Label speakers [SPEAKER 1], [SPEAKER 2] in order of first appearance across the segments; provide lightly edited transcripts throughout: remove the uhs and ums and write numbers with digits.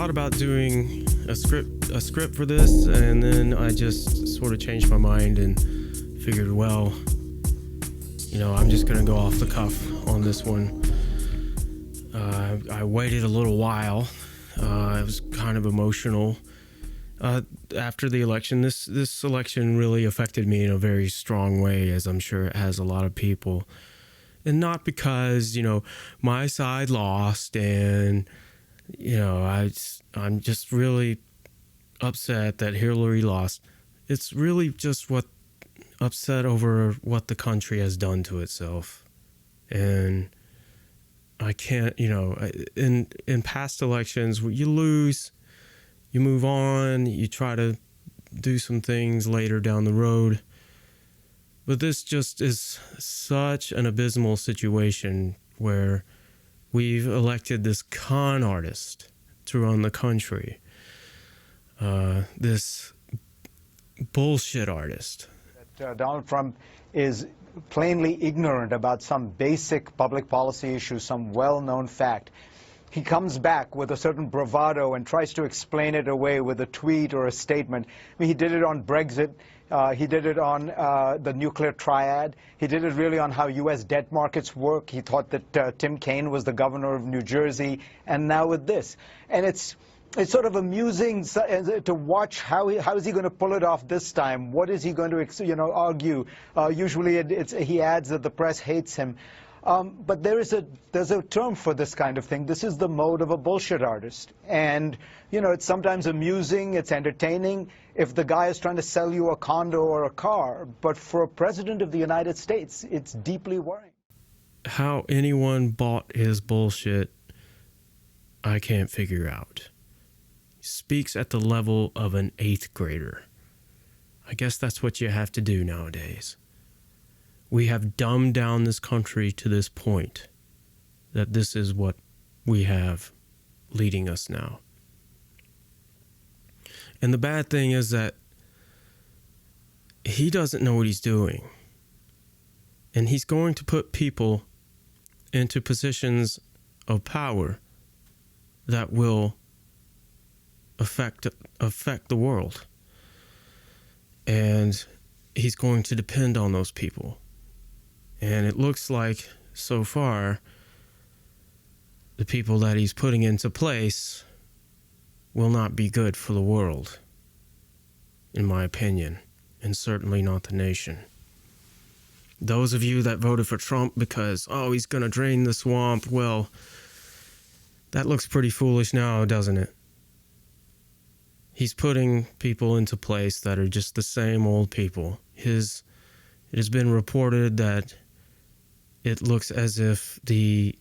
[SPEAKER 1] thought about doing a script for this, and then I just sort of changed my mind and figured, well, I'm just gonna go off the cuff on this one. I waited a little while. It was kind of emotional. After the election, this election really affected me in a very strong way, as I'm sure it has a lot of people. And not because, my side lost and, I'm just really upset that Hillary lost. It's really just upset over what the country has done to itself. And I can't, in past elections, you lose, you move on, you try to do some things later down the road. But this just is such an abysmal situation where we've elected this con artist to run the country. This bullshit artist.
[SPEAKER 2] Donald Trump is plainly ignorant about some basic public policy issue, some well-known fact. He comes back with a certain bravado and tries to explain it away with a tweet or a statement. He did it on Brexit. He did it on the nuclear triad. He did it really on how U.S. debt markets work. He thought that Tim Kaine was the governor of New Jersey, and now with this. And it's sort of amusing to watch how is he going to pull it off this time. What is he going to argue? Usually he adds that the press hates him. But there's a term for this kind of thing. This is the mode of a bullshit artist. And, it's sometimes amusing, it's entertaining if the guy is trying to sell you a condo or a car. But for a president of the United States, it's deeply worrying.
[SPEAKER 1] How anyone bought his bullshit, I can't figure out. He speaks at the level of an 8th grader. I guess that's what you have to do nowadays. We have dumbed down this country to this point that this is what we have leading us now. And the bad thing is that he doesn't know what he's doing. And he's going to put people into positions of power that will affect the world. And he's going to depend on those people. And it looks like, so far, the people that he's putting into place will not be good for the world, in my opinion, and certainly not the nation. Those of you that voted for Trump because, he's going to drain the swamp, well, that looks pretty foolish now, doesn't it? He's putting people into place that are just the same old people. It has been reported that it looks as if the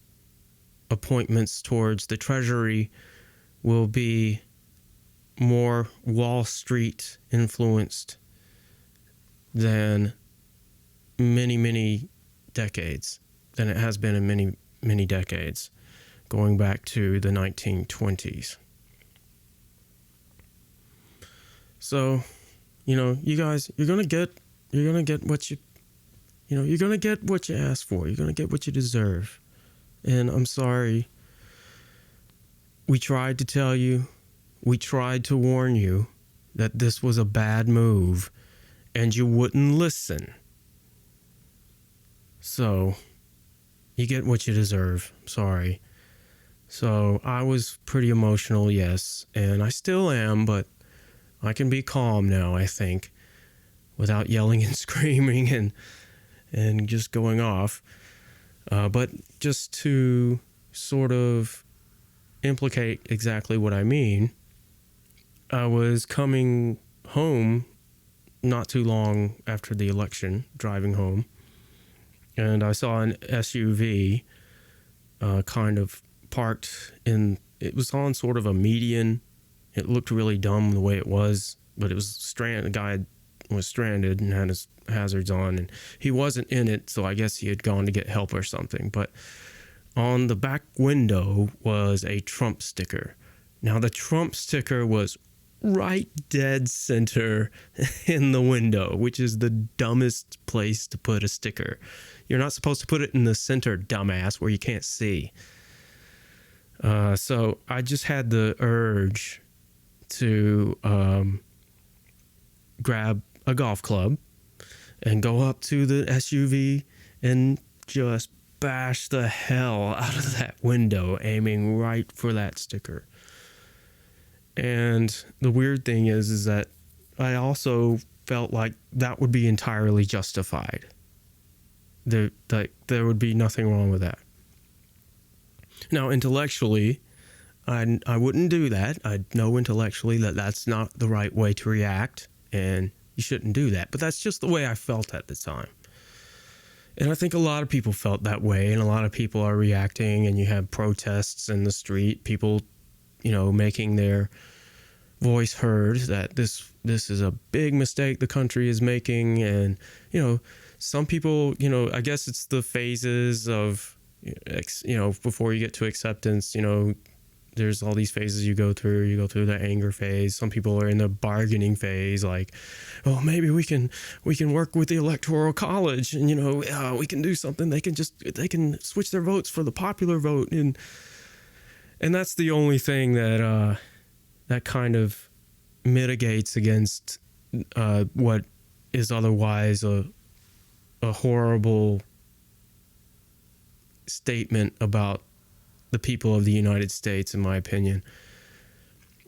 [SPEAKER 1] appointments towards the Treasury will be more Wall Street influenced than many decades, than it has been in many decades, going back to the 1920s. So, you guys, you're gonna get what you're gonna get what you ask for. You're gonna get what you deserve. And I'm sorry. We tried to tell you, we tried to warn you that this was a bad move, and you wouldn't listen. So, you get what you deserve. Sorry. So, I was pretty emotional, yes, and I still am, but I can be calm now, I think, without yelling and screaming and just going off. But just to sort of implicate exactly what I mean, I was coming home not too long after the election, driving home, and I saw an SUV kind of parked it was on sort of a median. It looked really dumb the way it was, but it was stranded. The guy was stranded and had his hazards on, and he wasn't in it, so I guess he had gone to get help or something. But on the back window was a Trump sticker. Now, the Trump sticker was right dead center in the window, which is the dumbest place to put a sticker. You're not supposed to put it in the center, dumbass, where you can't see. So I just had the urge to grab a golf club and go up to the SUV and just bash the hell out of that window, aiming right for that sticker. And the weird thing is that I also felt like that would be entirely justified. There would be nothing wrong with that. Now, intellectually, I wouldn't do that. I know intellectually that that's not the right way to react, and you shouldn't do that. But that's just the way I felt at the time. And I think a lot of people felt that way, and a lot of people are reacting, and you have protests in the street, people, making their voice heard that this is a big mistake the country is making. And, some people, I guess it's the phases of, before you get to acceptance, there's all these phases you go through. You go through the anger phase. Some people are in the bargaining phase, like, oh, maybe we can work with the Electoral College, and we can do something. They can switch their votes for the popular vote, and that's the only thing that that kind of mitigates against what is otherwise a horrible statement about the people of the United States, in my opinion,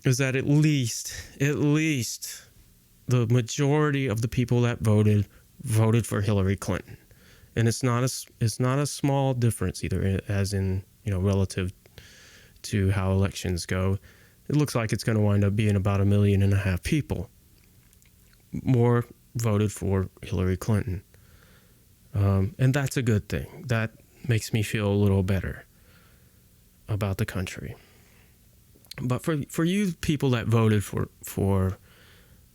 [SPEAKER 1] is that at least the majority of the people that voted for Hillary Clinton. And it's not a small difference either, as in, relative to how elections go. It looks like it's going to wind up being about 1.5 million people more voted for Hillary Clinton. And that's a good thing. That makes me feel a little better about the country. But for you people that voted for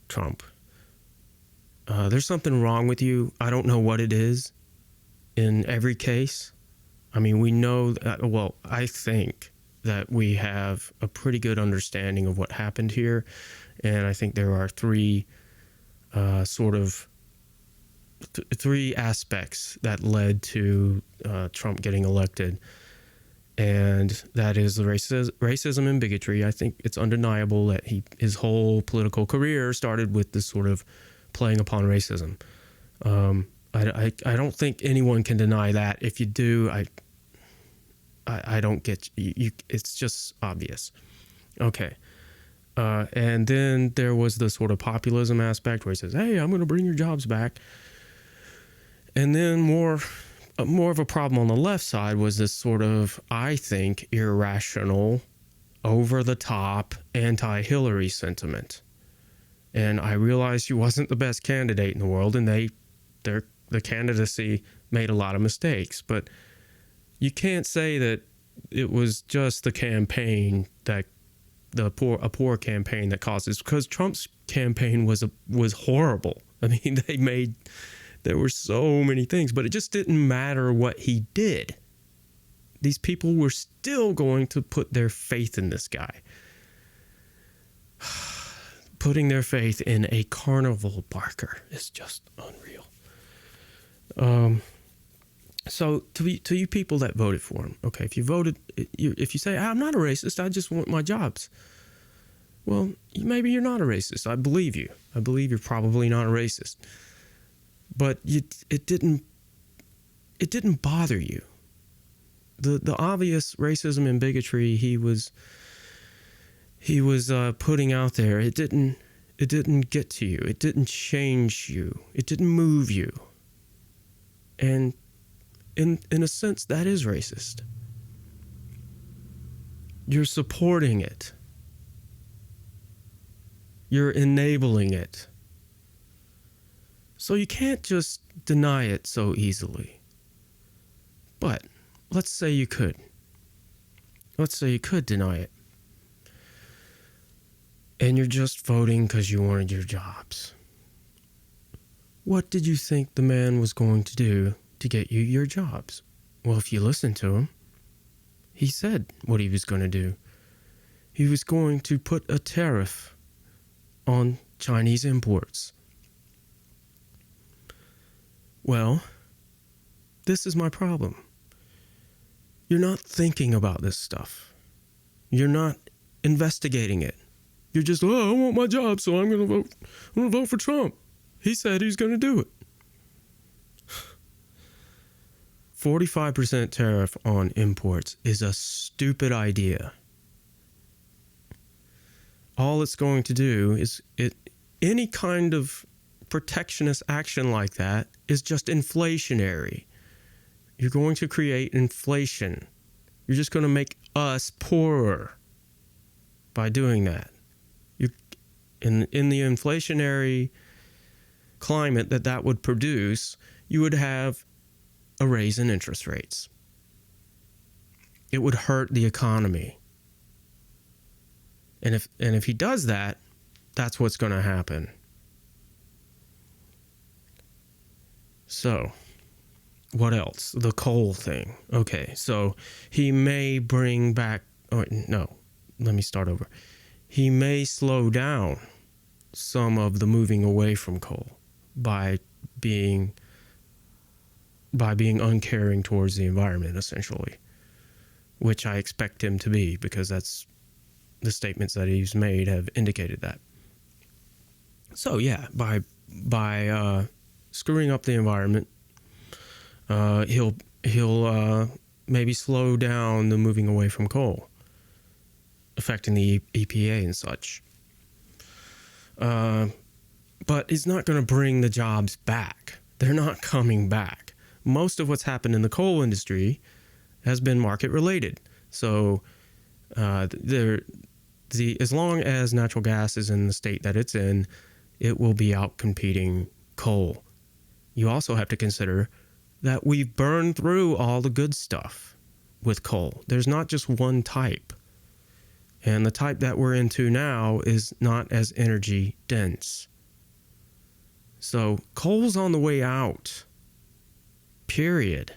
[SPEAKER 1] Trump, there's something wrong with you. I don't know what it is in every case. I mean, we know that, well, I think that we have a pretty good understanding of what happened here. And I think there are three three aspects that led to Trump getting elected. And that is the racism and bigotry. I think it's undeniable that his whole political career started with this sort of playing upon racism. I don't think anyone can deny that. If you do, I don't get you. It's just obvious. Okay. And then there was the sort of populism aspect where he says, hey, I'm going to bring your jobs back. And then more of a problem on the left side was this sort of, I think, irrational, over-the-top, anti-Hillary sentiment. And I realized she wasn't the best candidate in the world, and the candidacy made a lot of mistakes. But you can't say that it was just the campaign that a poor campaign that caused this, because Trump's campaign was horrible. I mean, there were so many things, but it just didn't matter what he did. These people were still going to put their faith in this guy. Putting their faith in a carnival barker is just unreal. So to you people that voted for him, okay, if you say, I'm not a racist, I just want my jobs. Well, maybe you're not a racist. I believe you. I believe you're probably not a racist. But it didn't bother you. The obvious racism and bigotry he was putting out there, it didn't get to you. It didn't change you. It didn't move you. And in a sense, that is racist. You're supporting it. You're enabling it. So you can't just deny it so easily. But let's say you could. Let's say you could deny it. And you're just voting because you wanted your jobs. What did you think the man was going to do to get you your jobs? Well, if you listen to him, he said what he was going to do. He was going to put a tariff on Chinese imports. Well, this is my problem. You're not thinking about this stuff. You're not investigating it. You're just, oh, I want my job, so I'm going to vote for Trump. He said he's going to do it. 45% tariff on imports is a stupid idea. All it's going to do is any kind of protectionist action like that is just inflationary. You're going to create inflation. You're just going to make us poorer by doing that. In the inflationary climate that would produce, you would have a raise in interest rates. It would hurt the economy. And if he does that, that's what's going to happen. So, what else? The coal thing. Okay, so he may bring back, no, let me start over. He may slow down some of the moving away from coal by being uncaring towards the environment, essentially, which I expect him to be, because that's the statements that he's made have indicated that. So yeah, by screwing up the environment, he'll maybe slow down the moving away from coal, affecting the EPA and such. But it's not going to bring the jobs back. They're not coming back. Most of what's happened in the coal industry has been market related. So as long as natural gas is in the state that it's in, it will be out competing coal. You also have to consider that we've burned through all the good stuff with coal. There's not just one type. And the type that we're into now is not as energy dense. So coal's on the way out. Period.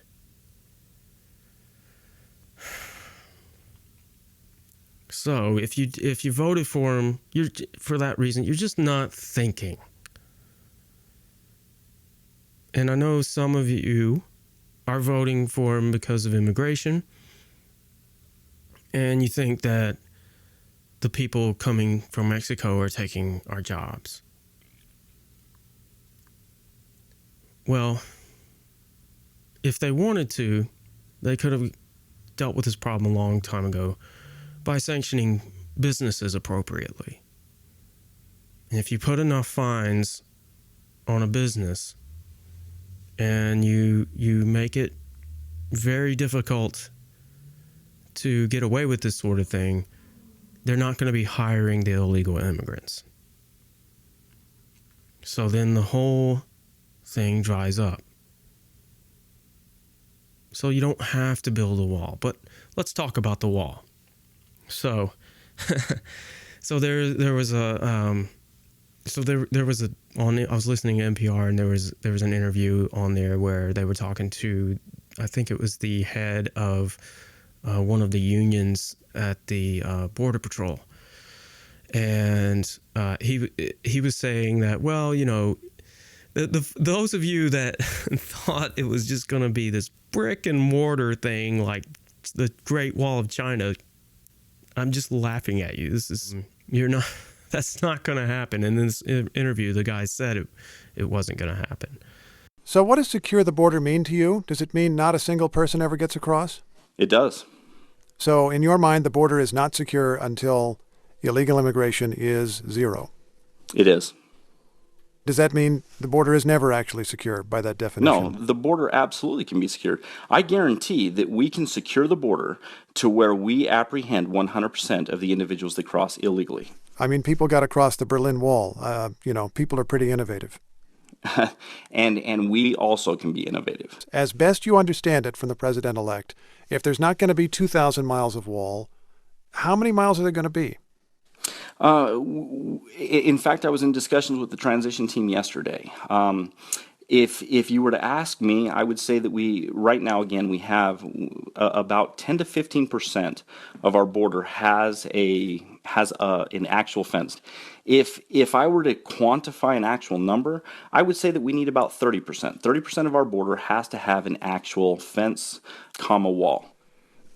[SPEAKER 1] So if you voted for him, for that reason, you're just not thinking. And I know some of you are voting for him because of immigration, and you think that the people coming from Mexico are taking our jobs. Well, if they wanted to, they could have dealt with this problem a long time ago by sanctioning businesses appropriately. And if you put enough fines on a business and you make it very difficult to get away with this sort of thing, they're not going to be hiring the illegal immigrants. So then the whole thing dries up. So you don't have to build a wall. But let's talk about the wall. So, there was a I was listening to NPR, and there was an interview on there where they were talking to, I think it was the head of one of the unions at the Border Patrol, and he was saying that, well, you know, those of you that thought it was just going to be this brick and mortar thing like the Great Wall of China, I'm just laughing at you. That's not going to happen. In this interview, the guy said it wasn't going to happen.
[SPEAKER 3] So what does secure the border mean to you? Does it mean not a single person ever gets across?
[SPEAKER 4] It does.
[SPEAKER 3] So in your mind, the border is not secure until illegal immigration is zero?
[SPEAKER 4] It is.
[SPEAKER 3] Does that mean the border is never actually secure by that definition?
[SPEAKER 4] No, the border absolutely can be secured. I guarantee that we can secure the border to where we apprehend 100% of the individuals that cross illegally.
[SPEAKER 3] I mean, people got across the Berlin Wall. People are pretty innovative.
[SPEAKER 4] and we also can be innovative.
[SPEAKER 3] As best you understand it from the president-elect, if there's not going to be 2,000 miles of wall, how many miles are there going to be?
[SPEAKER 4] In fact, I was in discussions with the transition team yesterday. If you were to ask me, I would say that we have about 10 to 15% of our border has an actual fence. If I were to quantify an actual number, I would say that we need about 30%. 30% of our border has to have an actual fence, wall.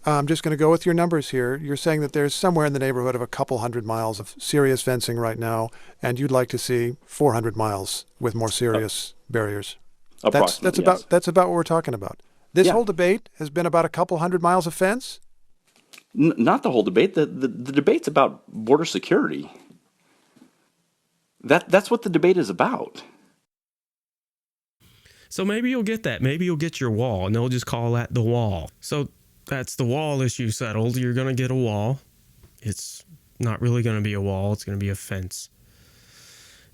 [SPEAKER 3] I'm just going to go with your numbers here. You're saying that there's somewhere in the neighborhood of a couple hundred miles of serious fencing right now, and you'd like to see 400 miles with more serious barriers.
[SPEAKER 4] Approximately, yes.
[SPEAKER 3] That's about what we're talking about. This
[SPEAKER 4] Yeah.
[SPEAKER 3] whole debate has been about a couple hundred miles of fence?
[SPEAKER 4] Not the whole debate. The debate's about border security. That's what the debate is about.
[SPEAKER 1] So maybe you'll get that. Maybe you'll get your wall, and they'll just call that the wall. So that's the wall issue settled. You're going to get a wall. It's not really going to be a wall. It's going to be a fence.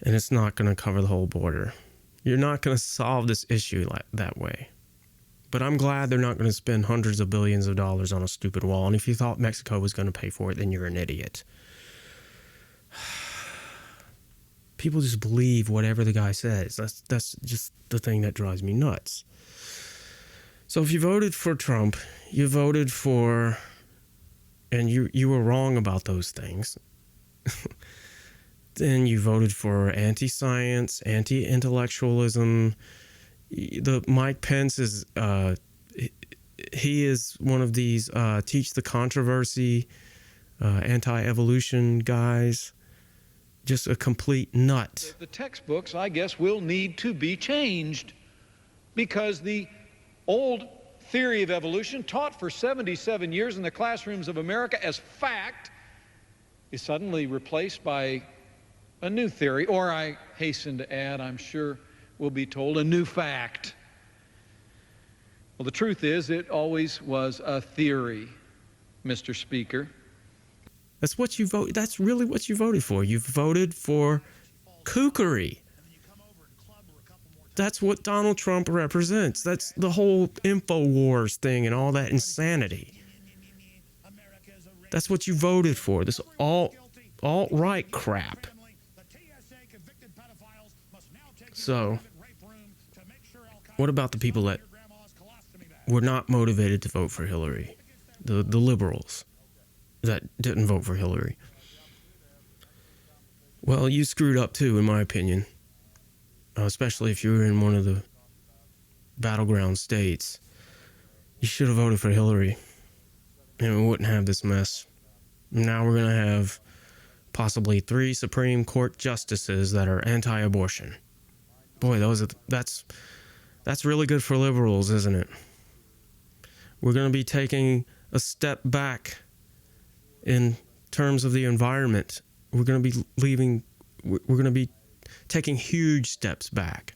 [SPEAKER 1] And it's not going to cover the whole border. You're not going to solve this issue that way. But I'm glad they're not going to spend hundreds of billions of dollars on a stupid wall. And if you thought Mexico was going to pay for it, then you're an idiot. People just believe whatever the guy says. That's just the thing that drives me nuts. So if you voted for Trump, you voted for, and you were wrong about those things. Then you voted for anti-science, anti-intellectualism. The Mike Pence is he is one of these teach the controversy, anti-evolution guys. Just a complete nut.
[SPEAKER 5] The textbooks, I guess, will need to be changed because the old theory of evolution taught for 77 years in the classrooms of America as fact is suddenly replaced by a new theory, or I hasten to add, I'm sure we'll be told, a new fact. Well, the truth is, it always was a theory, Mr. Speaker.
[SPEAKER 1] That's what you vote. That's really what you voted for. You voted for kookery. That's what Donald Trump represents. That's the whole InfoWars thing and all that insanity. That's what you voted for. This alt-right crap. So, what about the people that were not motivated to vote for Hillary? The liberals that didn't vote for Hillary. Well, you screwed up too, in my opinion. Especially if you were in one of the battleground states. You should have voted for Hillary. And we wouldn't have this mess. Now we're going to have possibly 3 Supreme Court justices that are anti-abortion. Boy, that's really good for liberals, isn't it? We're going to be taking a step back in terms of the environment. We're going to be taking huge steps back.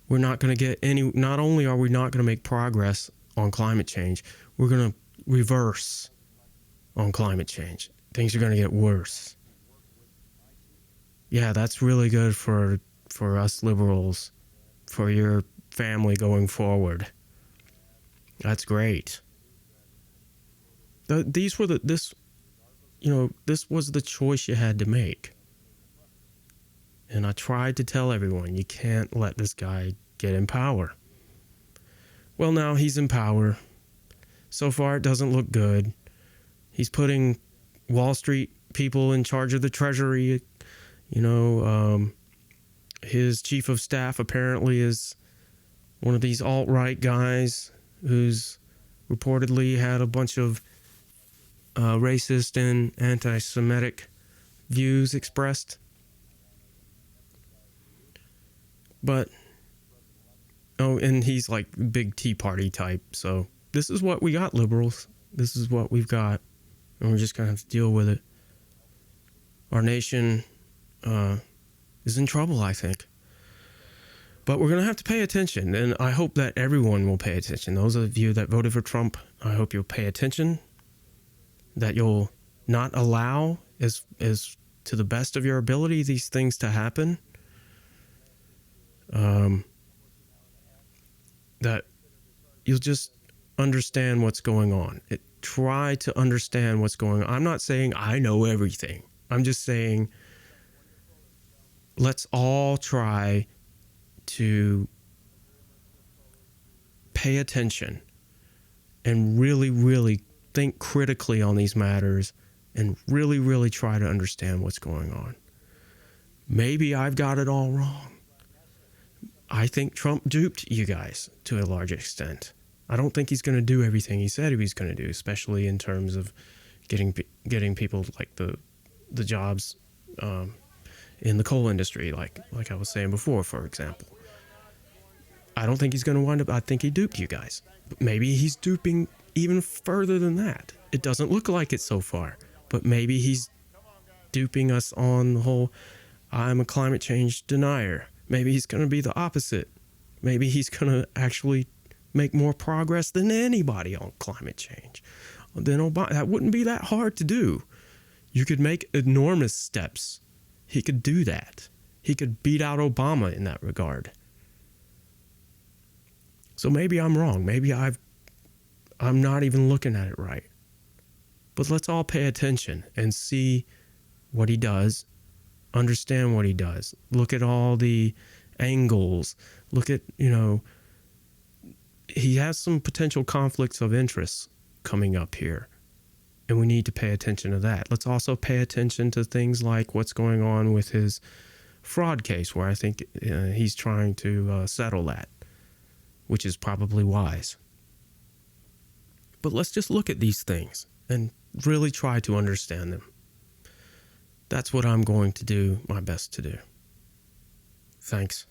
[SPEAKER 1] We're not going to get not only are we not going to make progress on climate change, we're going to reverse on climate change. Things are going to get worse. Yeah, that's really good for us liberals, for your family going forward. That's great. This was the choice you had to make. And I tried to tell everyone, you can't let this guy get in power. Well, now he's in power. So far, it doesn't look good. He's putting Wall Street people in charge of the Treasury. His chief of staff apparently is one of these alt-right guys who's reportedly had a bunch of racist and anti-Semitic views expressed. But, and he's like big Tea Party type. So this is what we got, liberals. This is what we've got. And we're just going to have to deal with it. Our nation is in trouble, I think. But we're going to have to pay attention. And I hope that everyone will pay attention. Those of you that voted for Trump, I hope you'll pay attention. That you'll not allow, as to the best of your ability, these things to happen. That you'll just understand what's going on. Try to understand what's going on. I'm not saying I know everything. I'm just saying let's all try to pay attention and really, really think critically on these matters and really, really try to understand what's going on. Maybe I've got it all wrong. I think Trump duped you guys to a large extent. I don't think he's going to do everything he said he was going to do, especially in terms of getting people like the jobs in the coal industry, like I was saying before, for example. I don't think he's going to wind up. I think he duped you guys. But maybe he's duping even further than that. It doesn't look like it so far, but maybe he's duping us on the whole I'm a climate change denier. Maybe he's going to be the opposite. Maybe he's going to actually make more progress than anybody on climate change. Then Obama, that wouldn't be that hard to do. You could make enormous steps. He could do that. He could beat out Obama in that regard. So maybe I'm wrong. Maybe I'm not even looking at it right. But let's all pay attention and see what he does, understand what he does. Look at all the angles. Look at, he has some potential conflicts of interest coming up here. And we need to pay attention to that. Let's also pay attention to things like what's going on with his fraud case, where I think he's trying to settle that, which is probably wise. But let's just look at these things and really try to understand them. That's what I'm going to do my best to do. Thanks.